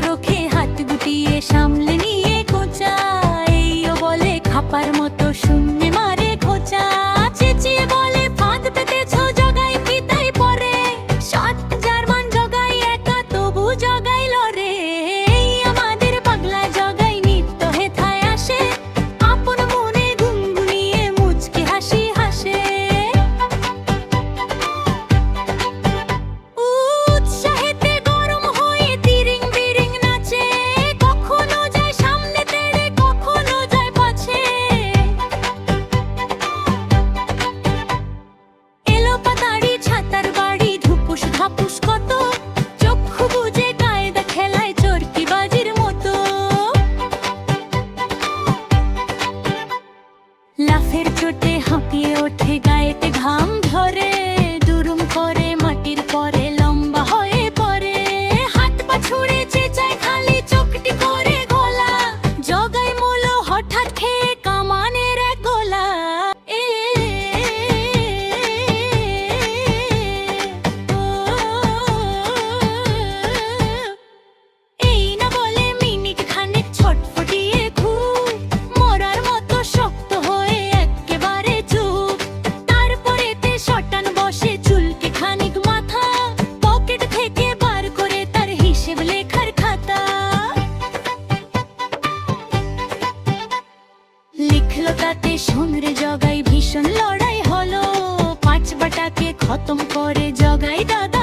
রোখে হাত গুটিয়ে সামলে নিয়ে কোচা, এইও বলে খাপার মতো শূন্য মারে খোঁচা, চেঁচিয়ে বলে ফাঁদ পেতেছ জগাই পিতাই পরে, সৎ জার্মান জগাই একা তবু জগাই লড়ে, এই আমাদের পাগলা জগাই নিত্য হেথায় আসে, আপন মনে গুনগুনিয়ে মুচকি হাসি হাসে। উৎসাহেতে গরম হয়ে তিরিং বিরিং নাচে, কখনো যায় সামনে তেড়ে কখনো যায় পাছে, এলো পাতাড়ি ছাতার বাড়ি ধুপুস ধাপুস কত, চক্ষু বুজে কায়দা খেলায় চরকিবাজির মতো, লাফের চোটে হাঁপিয়ে ওঠে গায়েতে ঘাম ধরে, দুরুম করে মাটির পরে লম্বা হয়ে পড়ে, হাত পা ছুঁড়ে চেঁচায় খালি চোখটি করে গলা, জগাই মূলো হঠাৎ খেয়ে কামানের এক গোলা, এ এই না বলে মিনিট খানেক ছটফটিয়ে খুব, মরার মতো শক্ত হয়ে এক্কেবারে চুপ, তারপরেতে শটান বসে চুলকে খানিক মাথা, পকেট থেকে বার করে তার হিসেব লেখার খাতা, লিখলো তাতে শোন রে জগাই ভীষণ লড়াই হলো, 5 বাটাকে খতম করে জগাই দাদা